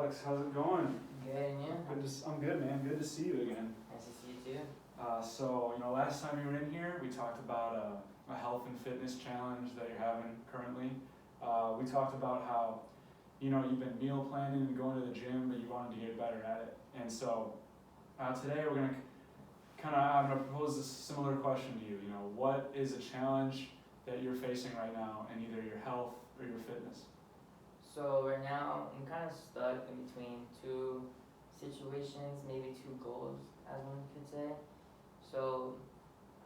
Alex, how's it going? Good, and you? I'm good, man. Good to see you again. Nice to see you too. Last time you were in here, we talked about a health and fitness challenge that you're having currently. We talked about how, you've been meal planning and going to the gym, but you wanted to get better at it. And so today we're gonna I'm gonna propose a similar question to you. What is a challenge that you're facing right now in either your health or your fitness? So right now, I'm kind of stuck in between two situations, maybe two goals, as one could say. So,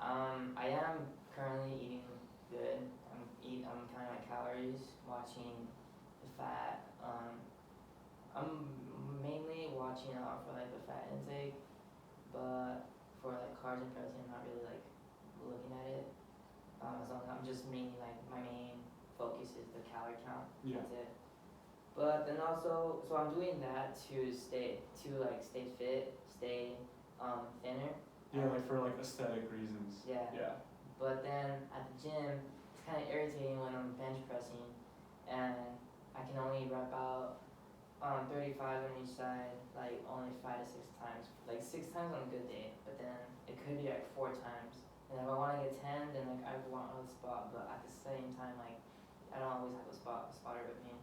I am currently eating good. I'm counting my calories, watching the fat. I'm mainly watching out for like the fat intake, but for like carbs and protein, I'm not really like looking at it. As long as I'm just mainly like my main focus is the calorie count. Yeah. That's it. But then also, so I'm doing that to stay fit, stay thinner. Yeah, like for like aesthetic reasons. Yeah. Yeah. But then at the gym, it's kind of irritating when I'm bench pressing, and I can only rep out 35 on each side, like only 5 to 6 times. Like 6 times on a good day, but then it could be like 4 times. And if I want to get 10, then like I want a spot, but at the same time, like I don't always have a spotter with me.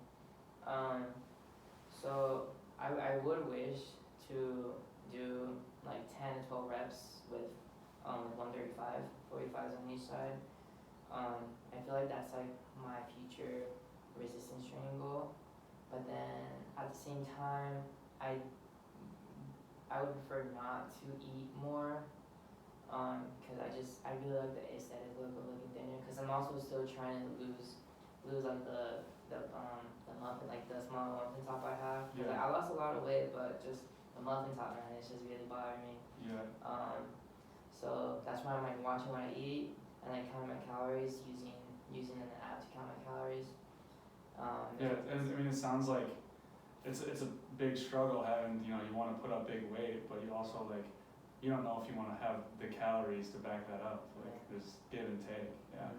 So I would wish to do like 10 to 12 reps with 135, 45s on each side. I feel like that's like my future resistance training goal. But then at the same time, I would prefer not to eat more, because I really like the aesthetic look of looking thinner. Because I'm also still trying to lose like the muffin, like the small muffin top I have. Yeah. Like, I lost a lot of weight, but just the muffin top, man, it's just really bothering me. Yeah. So that's why I'm like watching what I eat and like counting my calories using an app to count my calories. It sounds like it's a big struggle having, you want to put up big weight, but you also you don't know if you want to have the calories to back that up. There's give and take. Yeah.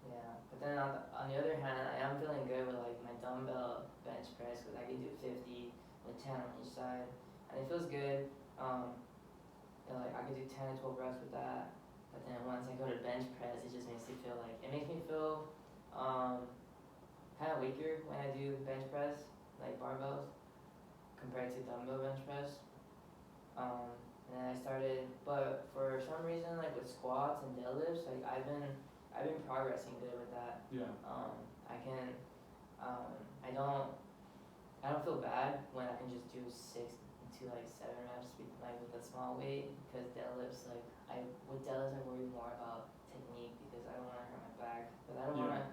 Yeah, but then on the other hand, I am feeling good with like my dumbbell bench press, because I can do 50 with 10 on each side, and it feels good. I could do 10 to 12 reps with that, but then once I go to bench press, it just makes me feel kind of weaker when I do bench press, like barbells, compared to dumbbell bench press. And then I started, but for some reason, like with squats and deadlifts, like I've been progressing good with that. Yeah. I don't feel bad when I can just do 6 to 7 reps with a small weight, because deadlifts, with deadlifts I worry more about technique, because I don't want to hurt my back. But I don't want to,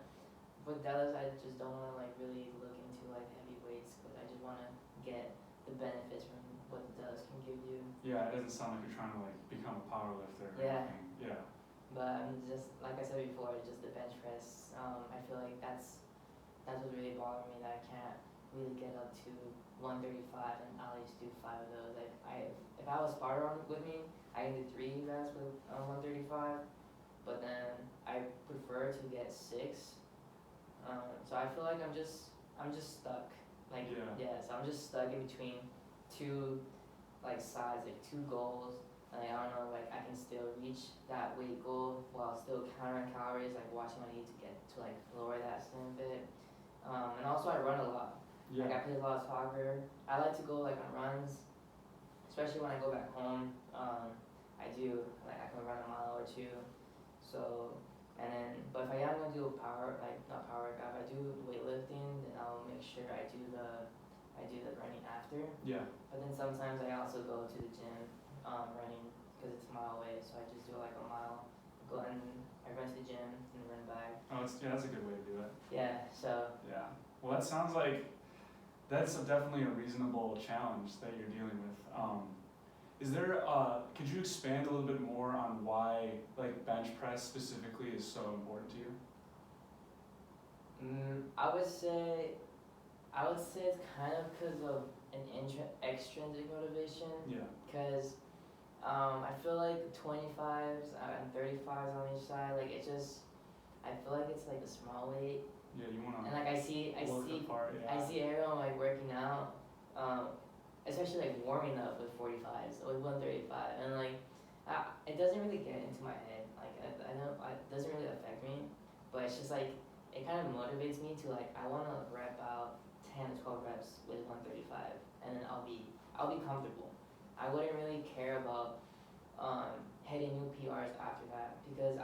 with deadlifts I just don't want to really look into heavy weights, because I just want to get the benefits from what the deadlifts can give you. Yeah, it doesn't sound like you're trying to become a power lifter or Yeah. anything. Yeah. But I'm just, like I said before, just the bench press. I feel like that's what's really bothering me, that I can't really get up to 135 and at least do 5 of those. If I was spotter with me, I can do 3 reps with 135, but then I prefer to get 6. So I feel like I'm just stuck. So I'm just stuck in between two sides, 2 goals. I don't know, I can still reach that weight goal while still counting calories, watching what I need to get to lower that slim fit. And also I run a lot. Yeah. I play a lot of soccer. I like to go on runs, especially when I go back home. I do, I can run a mile or 2. So, but if I am gonna do a not power workout, if I do weightlifting, then I'll make sure I do the running after. Yeah. But then sometimes I also go to the gym running, because it's a mile away, so I just do a mile, go and I run to the gym and run back. Oh, that's a good way to do it. Yeah, so. Yeah. Well, that sounds like that's definitely a reasonable challenge that you're dealing with. Could you expand a little bit more on why bench press specifically is so important to you? I would say it's kind of because of an extrinsic motivation. Yeah. Because I feel like 25s and 35s on each side, I feel like it's a small weight. Yeah, you wanna. And I see apart, yeah. I see everyone working out, especially like warming up with 45s or with 135, and like it doesn't really get into my head. Like I don't, it doesn't really affect me, but it's just like it kind of motivates me to like I want to rep out 10 to 12 reps with 135, and then I'll be comfortable. I wouldn't really care about hitting new PRs after that because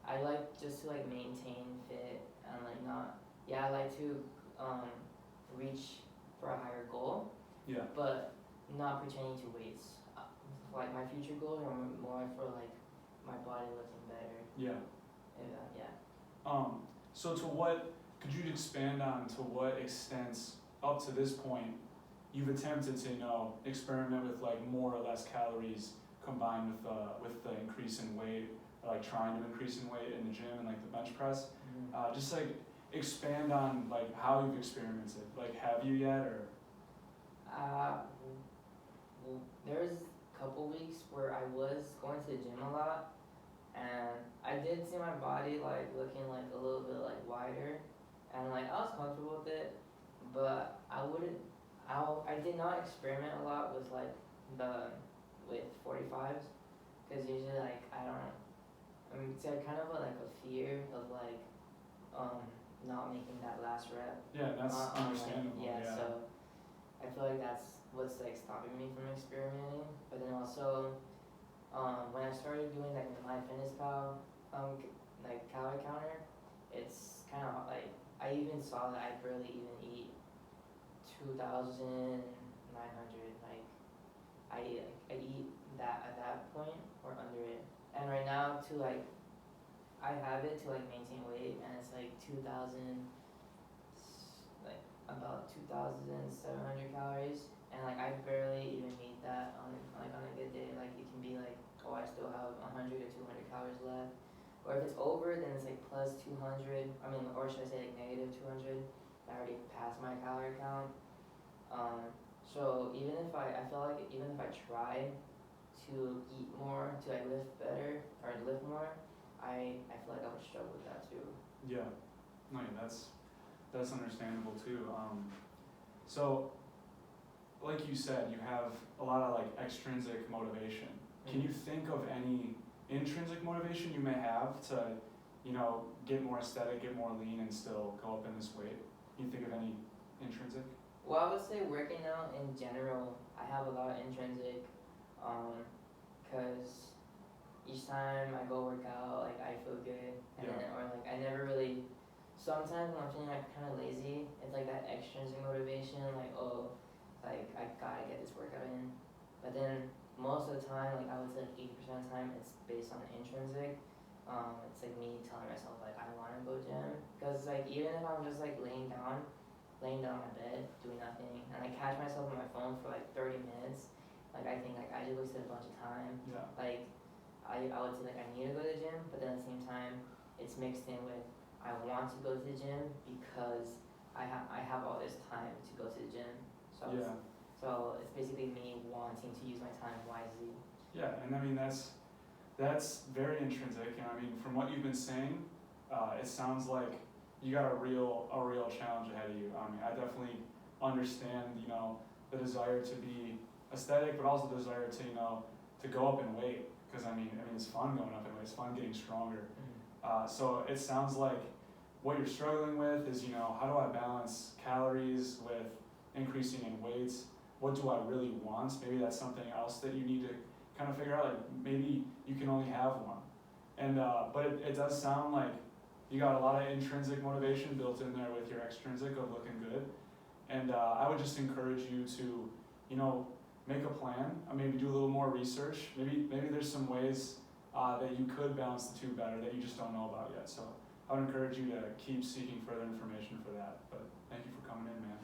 I like just to like maintain fit and like not, yeah, I like to reach for a higher goal, Yeah. but not pertaining to weights. Like my future goals are more for like my body looking better. Yeah. Yeah. So could you expand on to what extents up to this point you've attempted to, experiment with like more or less calories combined with the increase in weight, or like trying to increase in weight in the gym and like the bench press? Mm-hmm. Just like expand on like how you've experimented. Like have you yet or? Well, there was a couple weeks where I was going to the gym a lot, and I did see my body like looking like a little bit like wider, and like I was comfortable with it, but I did not experiment a lot with like with 45s, because usually like I don't know, it's like kind of like a fear of like not making that last rep. Yeah, that's understandable. Like, yeah, so I feel like that's what's like stopping me from experimenting. But then also, when I started doing like the MyFitnessPal like calorie counter, it's kind of like I even saw that I barely even eat 2,900. Like I eat that at that point or under it. And right now to like I have it to like maintain weight, and it's like 2,000, like about 2,700 calories, and like I barely even meet that on a good day. Like it can be like, oh, I still have 100 or 200 calories left, or if it's over, then it's like plus 200. I mean, or should I say like negative 200? I already passed my calorie count. So even if I feel like even if I try to eat more, to like lift better or lift more, I feel like I would struggle with that too. Yeah, no, yeah, that's understandable too. So, like you said, you have a lot of like extrinsic motivation. Can you think of any intrinsic motivation you may have to, get more aesthetic, get more lean, and still go up in this weight? Can you think of any intrinsic? Well, I would say working out in general, I have a lot of intrinsic, because each time I go work out, like I feel good, and then, or like I never really. Sometimes when I'm feeling like kind of lazy, it's like that extrinsic motivation, like oh, like I gotta get this workout in. But then most of the time, like I would say like 80% of the time, it's based on intrinsic. It's like me telling myself like I want to go gym, because like even if I'm just like laying down on my bed doing nothing, and I catch myself on my phone for like 30 minutes, like I think like I just wasted a bunch of time. Yeah. Like I would say like I need to go to the gym, but then at the same time it's mixed in with I want to go to the gym because I have all this time to go to the gym. So it's basically me wanting to use my time wisely. Yeah, and I mean that's very intrinsic, and I mean from what you've been saying, it sounds like you got a real challenge ahead of you. I mean, I definitely understand, the desire to be aesthetic, but also the desire to, to go up in weight, because I mean, it's fun going up in weight. It's fun getting stronger. So it sounds like what you're struggling with is, how do I balance calories with increasing in weights? What do I really want? Maybe that's something else that you need to kind of figure out. Like maybe you can only have one. And but it does sound like you got a lot of intrinsic motivation built in there with your extrinsic of looking good. And I would just encourage you to, make a plan. Maybe do a little more research. Maybe there's some ways that you could balance the two better that you just don't know about yet. So I would encourage you to keep seeking further information for that. But thank you for coming in, man.